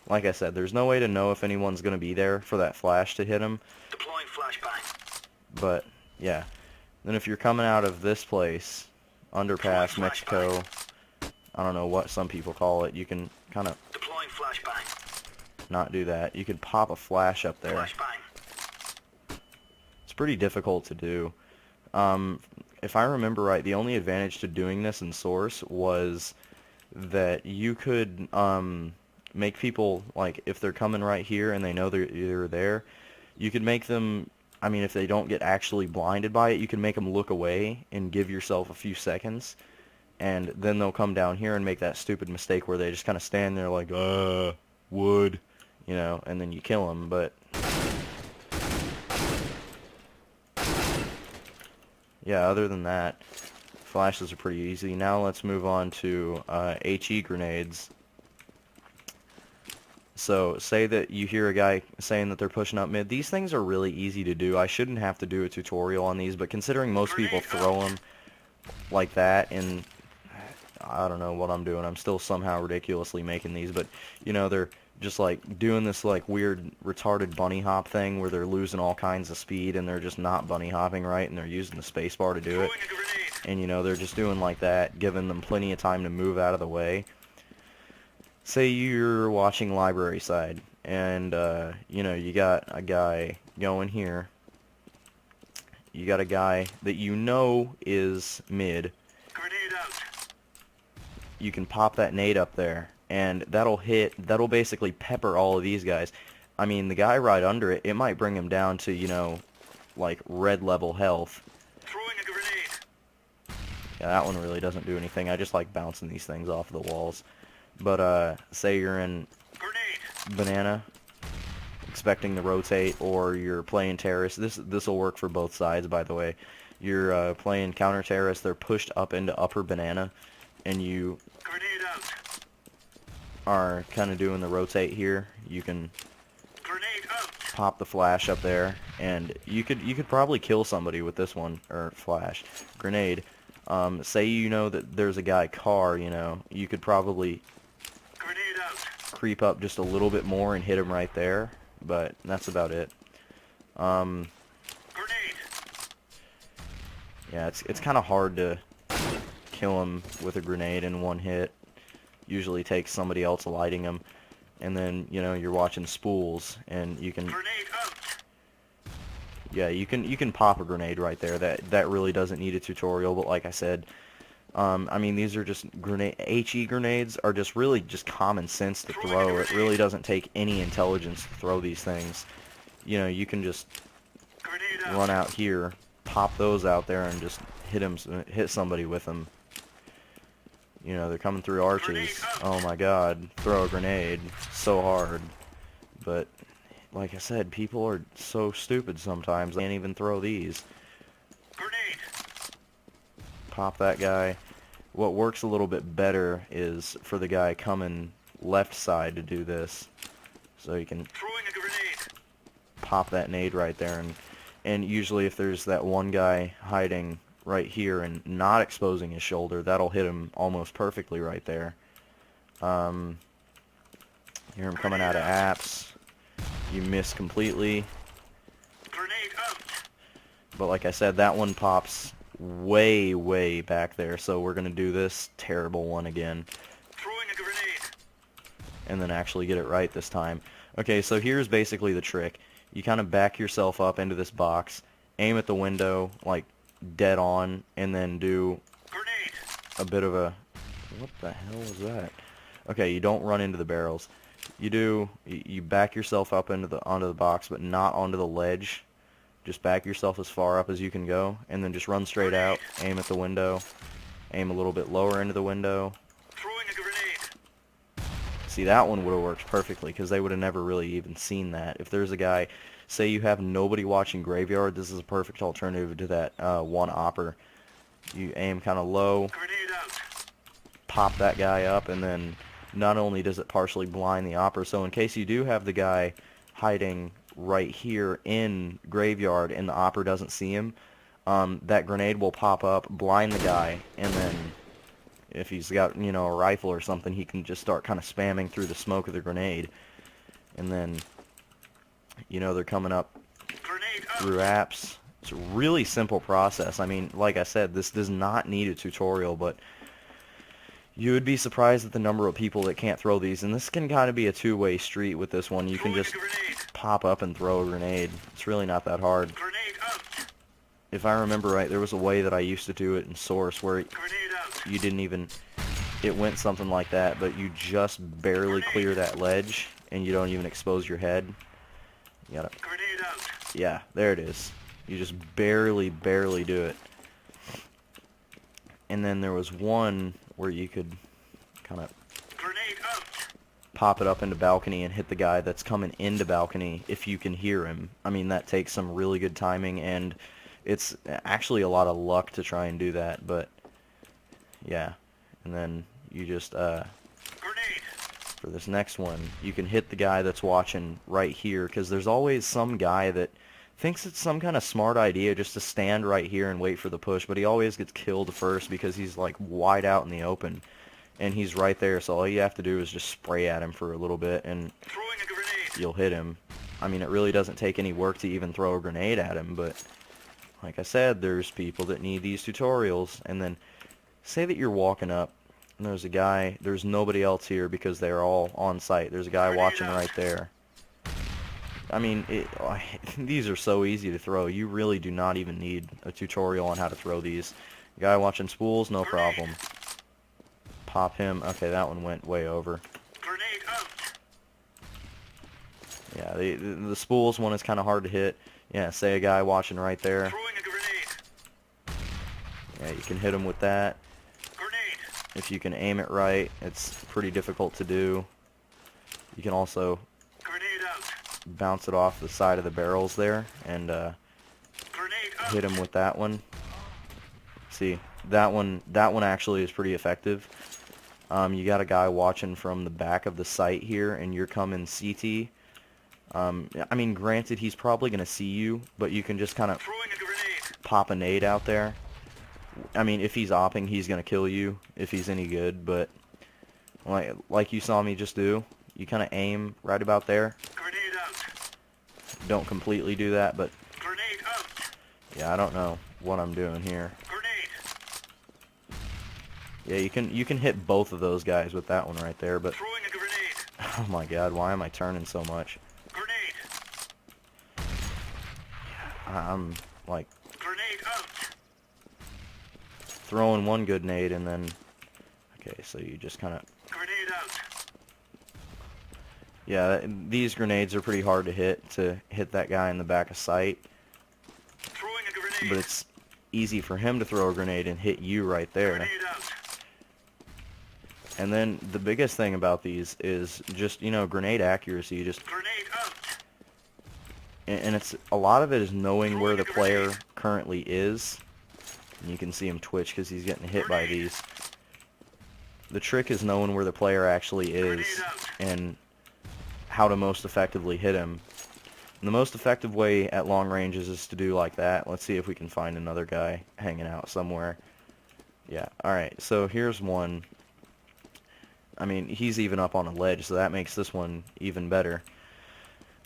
like I said, there's no way to know if anyone's going to be there for that flash to hit them. Deploying flashbang. But, yeah. Then if you're coming out of this place, underpass, Mexico, I don't know what some people call it, you can kind of Deploying flashbang. not do that. You could pop a flash up there. Flashbang. It's pretty difficult to do. If I remember right, the only advantage to doing this in Source was that you could make people, like, if they're coming right here and they know they're there, you could make them, I mean, if they don't get actually blinded by it, you can make them look away and give yourself a few seconds, and then they'll come down here and make that stupid mistake where they just kind of stand there like, wood, you know, and then you kill them, but... Yeah, other than that, flashes are pretty easy. Now let's move on to HE grenades. So, say that you hear a guy saying that they're pushing up mid. These things are really easy to do. I shouldn't have to do a tutorial on these, but considering most people throw them like that, and I don't know what I'm doing. I'm still somehow ridiculously making these, but, you know, they're just like doing this like weird retarded bunny hop thing where they're losing all kinds of speed and they're just not bunny hopping right, and they're using the space bar to do it. And, you know, they're just doing like that, giving them plenty of time to move out of the way. Say you're watching library side, and, you know, you got a guy going here. You got a guy that you know is mid. Grenade out. You can pop that nade up there, and that'll basically pepper all of these guys. I mean, the guy right under it, it might bring him down to, you know, like, red level health. Throwing a grenade. Yeah, that one really doesn't do anything. I just like bouncing these things off the walls. But, say you're in Grenade. banana, expecting to rotate, or you're playing terrace. This'll work for both sides, by the way. you're playing counter-terrorist, they're pushed up into upper banana, and you Grenade out. are kind of doing the rotate here. You can Grenade out. pop the flash up there, and you could probably kill somebody with this one, or flash, grenade. Say you know that there's a guy car, you know, you could probably Grenade out. creep up just a little bit more and hit him right there, but that's about it. Grenade. Yeah, it's kind of hard to kill him with a grenade in one hit. Usually takes somebody else lighting him, and then, you know, you're watching spools, and you can, Grenade out. yeah, you can pop a grenade right there. That really doesn't need a tutorial, but like I said, I mean, these are just HE grenades are just really just common sense to throw. It really doesn't take any intelligence to throw these things. You know, you can just Grenade out. run out here, pop those out there, and just hit somebody with them. You know, they're coming through arches. Oh my god, throw a grenade. So hard. But, like I said, people are so stupid sometimes, they can't even throw these. Grenade. Pop that guy. What works a little bit better is for the guy coming left side to do this. So you can Throwing a grenade. pop that nade right there, and usually if there's that one guy hiding right here and not exposing his shoulder, that'll hit him almost perfectly right there. Hear him coming out of apps. You miss completely. Grenade out. But like I said, that one pops way back there, so we're gonna do this terrible one again Throwing a grenade. and then actually get it right this time. Okay, so here's basically the trick. You kind of back yourself up into this box, aim at the window like dead on, and then do Grenade. a bit of a, what the hell was that? Okay, you don't run into the barrels. You back yourself up onto the box, but not onto the ledge. Just back yourself as far up as you can go, and then just run straight out, aim at the window, aim a little bit lower into the window. Throwing a grenade. See, that one would have worked perfectly, because they would have never really even seen that. If there's a guy, say you have nobody watching Graveyard, this is a perfect alternative to that one opper. You aim kind of low, Grenade out. pop that guy up, and then not only does it partially blind the opper, so in case you do have the guy hiding right here in Graveyard and the opper doesn't see him, that grenade will pop up, blind the guy, and then if he's got, you know, a rifle or something, he can just start kind of spamming through the smoke of the grenade. And then, you know, they're coming up Grenade out. through apps. It's a really simple process. I mean, like I said, this does not need a tutorial, but you would be surprised at the number of people that can't throw these. And this can kind of be a two-way street with this one. You can Throwing just a grenade. pop up and throw a grenade. It's really not that hard. Grenade out. If I remember right, there was a way that I used to do it in Source where Grenade out. you didn't even, it went something like that, but you just barely clear that ledge, and you don't even expose your head. You gotta, Grenade out. yeah, there it is. You just barely do it. And then there was one where you could kind of Grenade out. pop it up into balcony and hit the guy that's coming into balcony if you can hear him. I mean, that takes some really good timing, and it's actually a lot of luck to try and do that, but yeah. And then you just, Grenade. for this next one, you can hit the guy that's watching right here, because there's always some guy that thinks it's some kind of smart idea just to stand right here and wait for the push, but he always gets killed first because he's like wide out in the open, and he's right there, so all you have to do is just spray at him for a little bit, and Throwing a grenade. you'll hit him. I mean, it really doesn't take any work to even throw a grenade at him, but like I said, there's people that need these tutorials. And then say that you're walking up and there's a guy, there's nobody else here because they're all on site. There's a guy watching right there. I mean, these are so easy to throw. You really do not even need a tutorial on how to throw these. Guy watching spools, no problem. Pop him. Okay, that one went way over. Grenade out. Yeah, the spools one is kind of hard to hit. Yeah, say a guy watching right there. Throwing a grenade. Yeah, you can hit him with that. Grenade. If you can aim it right, it's pretty difficult to do. You can also Grenade out. bounce it off the side of the barrels there and Grenade out. hit him with that one. See, that one actually is pretty effective. You got a guy watching from the back of the site here, and you're coming CT. I mean, granted, he's probably going to see you, but you can just kind of Throwing a grenade. pop a nade out there. I mean, if he's opping, he's going to kill you if he's any good, but like you saw me just do, you kind of aim right about there. Grenade out. Don't completely do that, but Grenade out. yeah, I don't know what I'm doing here. Grenade. Yeah, you can hit both of those guys with that one right there, but Throwing a grenade. oh my god, why am I turning so much? Grenade. I'm like Grenade out. throwing one good nade and then okay, so you just kind of Grenade out. yeah, these grenades are pretty hard to hit that guy in the back of sight, Throwing a grenade. but it's easy for him to throw a grenade and hit you right there. Grenade out. And then the biggest thing about these is just, you know, grenade accuracy, just Grenade out. and it's a lot of it is knowing where the player currently is. And you can see him twitch because he's getting hit by these. The trick is knowing where the player actually is and how to most effectively hit him. And the most effective way at long ranges is to do like that. Let's see if we can find another guy hanging out somewhere. Yeah, alright, so here's one. I mean, he's even up on a ledge, so that makes this one even better.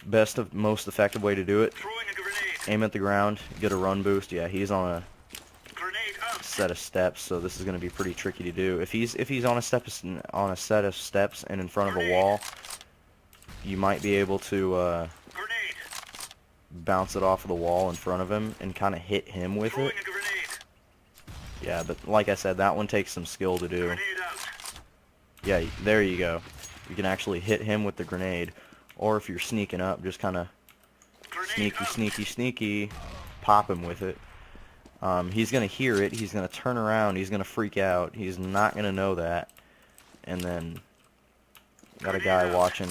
Most effective way to do it, Throwing a grenade. aim at the ground, get a run boost. Yeah, he's on a Grenade out. set of steps, so this is going to be pretty tricky to do. If he's on a set of steps and in front of a wall, you might be able to Grenade. bounce it off of the wall in front of him and kind of hit him with Throwing it. a grenade. Yeah, but like I said, that one takes some skill to do. Grenade out. Yeah, there you go. You can actually hit him with the grenade, or if you're sneaking up, just kind of Grenade out. sneaky, pop him with it. He's going to hear it, he's going to turn around, he's going to freak out, he's not going to know that, and then got a guy watching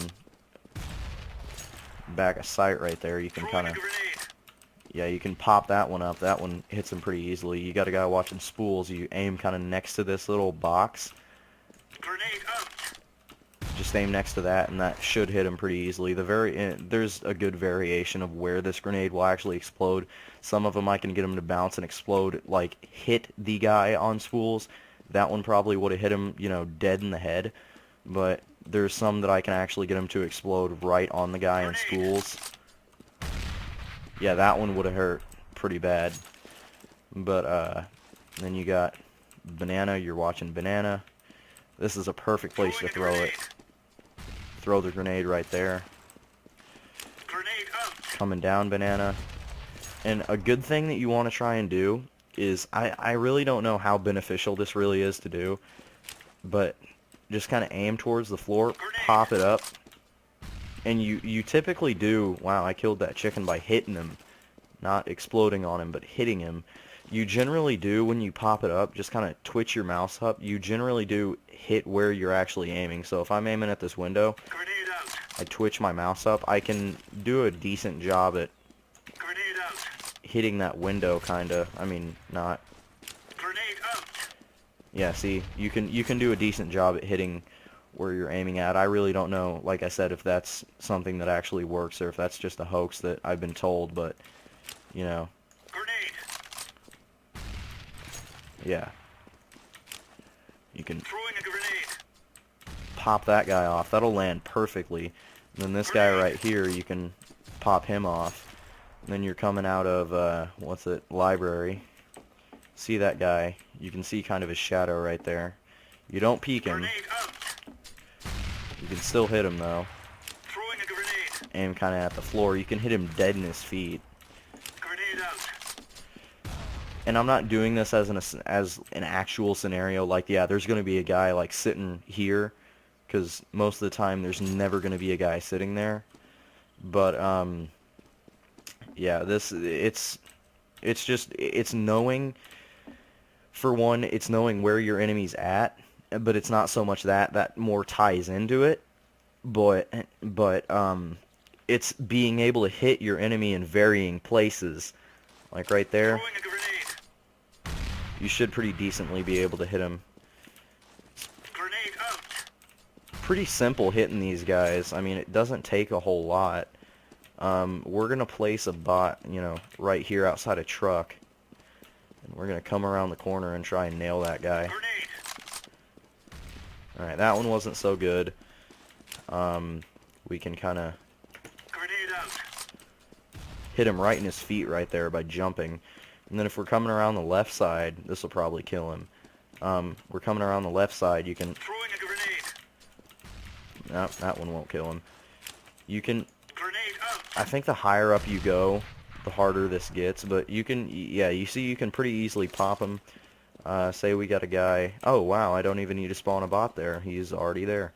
back of sight right there. You can Throwing kind a of, grenade. yeah, you can pop that one up. That one hits him pretty easily. You got a guy watching spools, you aim kind of next to this little box, Grenade out. just aim next to that, and that should hit him pretty easily. There's a good variation of where this grenade will actually explode. Some of them I can get him to bounce and explode, like hit the guy on spools. That one probably would have hit him, you know, dead in the head. But there's some that I can actually get him to explode right on the guy in spools. Yeah, that one would have hurt pretty bad. But then you got Banana. You're watching Banana. This is a perfect place to throw it. Throw the grenade right there. Grenade out. Coming down, Banana. And a good thing that you want to try and do is, I really don't know how beneficial this really is to do, but just kind of aim towards the floor, pop it up, and you typically do, wow, I killed that chicken by hitting him, not exploding on him, but hitting him. You generally do, when you pop it up, just kind of twitch your mouse up, you generally do hit where you're actually aiming. So if I'm aiming at this window, Grenade out. I twitch my mouse up, I can do a decent job at Grenade out. hitting that window, kinda. I mean, not. Grenade out. Yeah, see, you can do a decent job at hitting where you're aiming at. I really don't know, like I said, if that's something that actually works or if that's just a hoax that I've been told, but, you know, Grenade. yeah. You can Throwing a grenade. pop that guy off. That'll land perfectly. And then this guy right here, you can pop him off. And then you're coming out of, library. See that guy. You can see kind of his shadow right there. You don't peek him. Grenade out. You can still hit him, though. Throwing a grenade. Aim kind of at the floor. You can hit him dead in his feet. Grenade out. And I'm not doing this as an actual scenario. Like, yeah, there's going to be a guy, like, sitting here. Because most of the time, there's never going to be a guy sitting there. But, yeah, it's knowing, for one, it's knowing where your enemy's at, but it's not so much that more ties into it, but it's being able to hit your enemy in varying places, like right there. Throwing a grenade. you should pretty decently be able to hit him. Grenade out. Pretty simple hitting these guys. I mean, it doesn't take a whole lot. We're going to place a bot, you know, right here outside a truck. And we're going to come around the corner and try and nail that guy. Grenade. Alright, that one wasn't so good. We can kind of Grenade out. hit him right in his feet right there by jumping. And then if we're coming around the left side, this will probably kill him. We're coming around the left side, you can... Throwing a grenade. No, that one won't kill him. You can... Grenade out. I think the higher up you go, the harder this gets, but you can... Yeah, you see you can pretty easily pop him. Say we got a guy... Oh, wow, I don't even need to spawn a bot there. He's already there.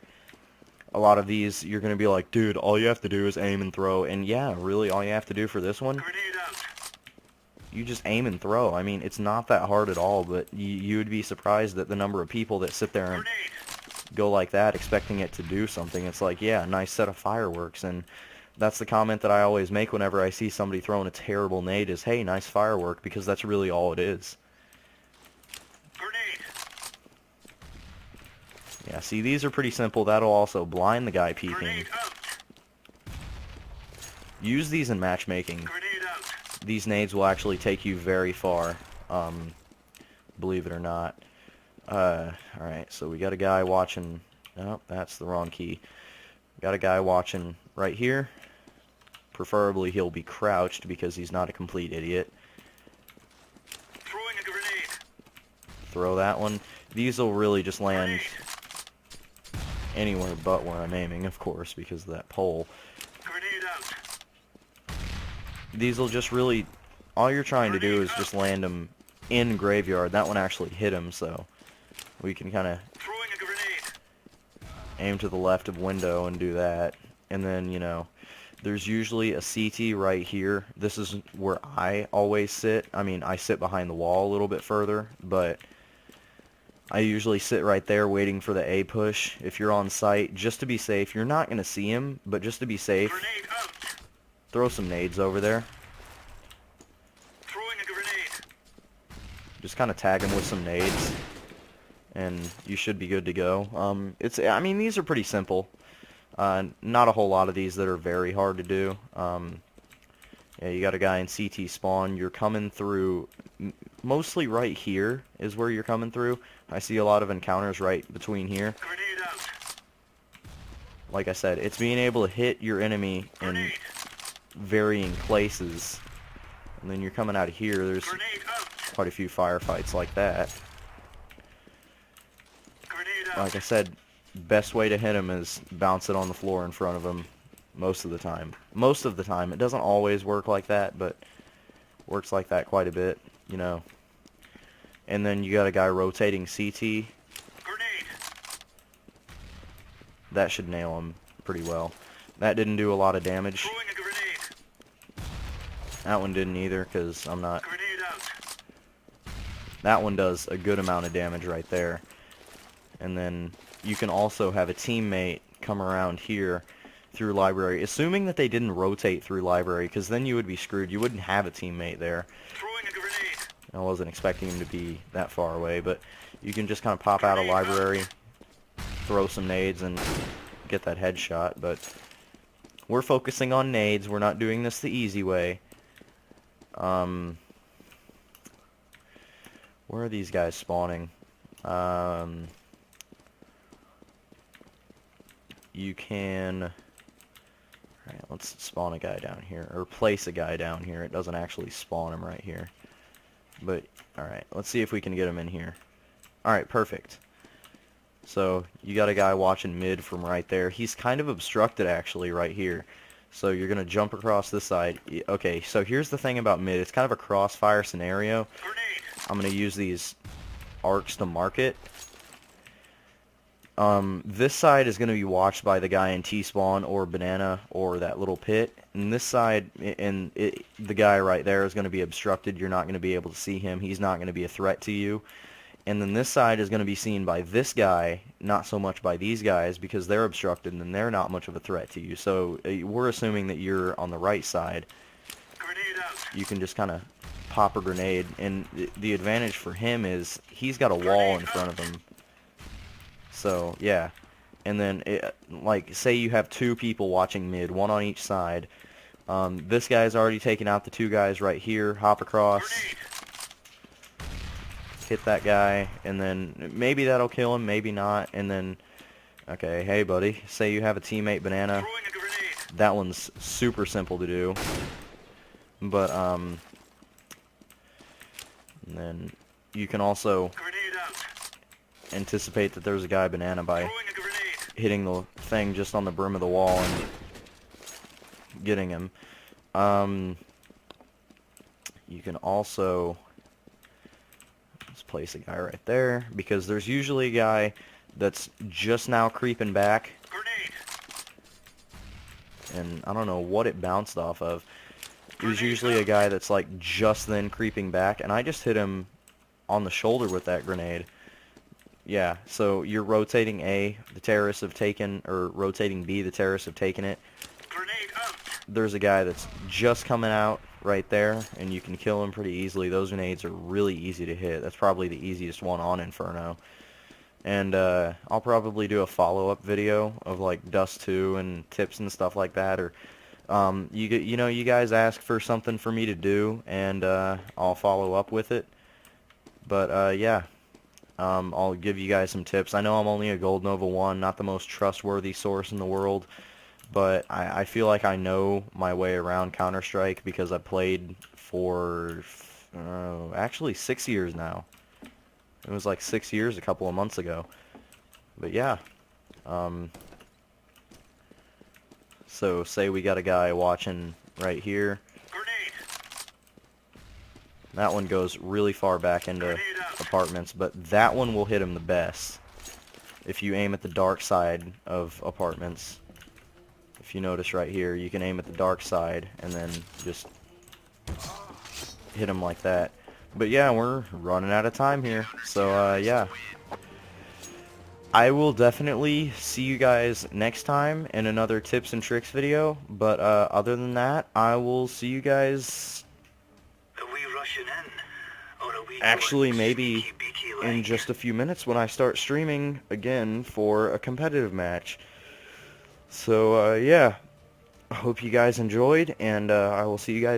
A lot of these, you're going to be like, dude, all you have to do is aim and throw. And yeah, really, all you have to do for this one... Grenade out. You just aim and throw. I mean, it's not that hard at all, but you would be surprised at the number of people that sit there and Grenade. go like that expecting it to do something. It's like, yeah, nice set of fireworks. And that's the comment that I always make whenever I see somebody throwing a terrible nade is, hey, nice firework, because that's really all it is. Grenade. Yeah, see, these are pretty simple. That'll also blind the guy peeking. Grenade out. Use these in matchmaking. Grenade out. These nades will actually take you very far, believe it or not. Alright, so we got a guy watching... Oh, that's the wrong key. Got a guy watching right here. Preferably he'll be crouched because he's not a complete idiot. Throwing a grenade. Throw that one. These will really just land Grenade. anywhere but where I'm aiming, of course, because of that pole. Grenade out. These will just really... All you're trying to do is just land them in graveyard. That one actually hit him, so we can kind of Throwing a grenade. aim to the left of window and do that. And then, you know, there's usually a CT right here. This is where I always sit. I mean, I sit behind the wall a little bit further, but I usually sit right there waiting for the A push. If you're on site, just to be safe, you're not going to see him, but just to be safe, Grenade out. throw some nades over there. Throwing a grenade. Just kind of tag him with some nades, and you should be good to go. I mean, these are pretty simple. Not a whole lot of these that are very hard to do. Yeah, you got a guy in CT spawn. You're coming through, mostly right here is where you're coming through. I see a lot of encounters right between here. Grenade out. Like I said, it's being able to hit your enemy in Grenade. varying places. And then you're coming out of here. There's Grenade out. quite a few firefights like that. Grenade out. Like I said, best way to hit him is bounce it on the floor in front of him most of the time. Most of the time. It doesn't always work like that, but works like that quite a bit, you know. And then you got a guy rotating CT. Grenade. That should nail him pretty well. That didn't do a lot of damage. Throwing a grenade. That one didn't either, because I'm not... Grenade out. That one does a good amount of damage right there. And then you can also have a teammate come around here through library, assuming that they didn't rotate through library, because then you would be screwed. You wouldn't have a teammate there. Throwing a grenade. I wasn't expecting him to be that far away, but you can just kind of pop out of library, throw some nades, and get that headshot. But we're focusing on nades. We're not doing this the easy way. Where are these guys spawning? You can... Alright, let's spawn a guy down here, or place a guy down here. It doesn't actually spawn him right here. But, alright, let's see if we can get him in here. Alright, perfect. So, you got a guy watching mid from right there. He's kind of obstructed, actually, right here. So, you're going to jump across this side. Okay, so here's the thing about mid. It's kind of a crossfire scenario. Grenade. I'm going to use these arcs to mark it. This side is going to be watched by the guy in T-spawn or banana or that little pit. And this side, the guy right there is going to be obstructed. You're not going to be able to see him. He's not going to be a threat to you. And then this side is going to be seen by this guy, not so much by these guys, because they're obstructed and they're not much of a threat to you. So we're assuming that you're on the right side. Grenade out. You can just kind of pop a grenade, and the advantage for him is he's got a wall in front of him. So, yeah. And then, like, say you have two people watching mid, one on each side. This guy's already taken out the two guys right here, hop across, hit that guy, and then maybe that'll kill him, maybe not, and then, okay, hey buddy, say you have a teammate banana. Throwing a grenade. That one's super simple to do. But, and then you can also Grenade out. anticipate that there's a guy banana by Throwing a grenade. hitting the thing just on the brim of the wall and getting him. You can also, let's place a guy right there, because there's usually a guy that's just now creeping back, Grenade. and I don't know what it bounced off of. There's usually a guy that's like just then creeping back, and I just hit him on the shoulder with that grenade. Yeah, so you're rotating A, the terrorists have taken, or rotating B, the terrorists have taken it. Grenade out. There's a guy that's just coming out right there, and you can kill him pretty easily. Those grenades are really easy to hit. That's probably the easiest one on Inferno. And I'll probably do a follow-up video of like Dust 2 and tips and stuff like that, or you know, you guys ask for something for me to do, and I'll follow up with it. But yeah, I'll give you guys some tips. I know I'm only a Gold Nova 1, not the most trustworthy source in the world, but I feel like I know my way around Counter-Strike because I played for actually 6 years now. It was like 6 years a couple of months ago. But yeah, so say we got a guy watching right here. Grenade. That one goes really far back into apartments, but that one will hit him the best if you aim at the dark side of apartments. If you notice right here, you can aim at the dark side and then just hit him like that. But yeah, we're running out of time here, so yeah. I will definitely see you guys next time in another tips and tricks video, but other than that, I will see you guys Are we rushing in? Or are we actually going maybe sneaky beaky in like? just a few minutes when I start streaming again for a competitive match. So yeah, I hope you guys enjoyed, and I will see you guys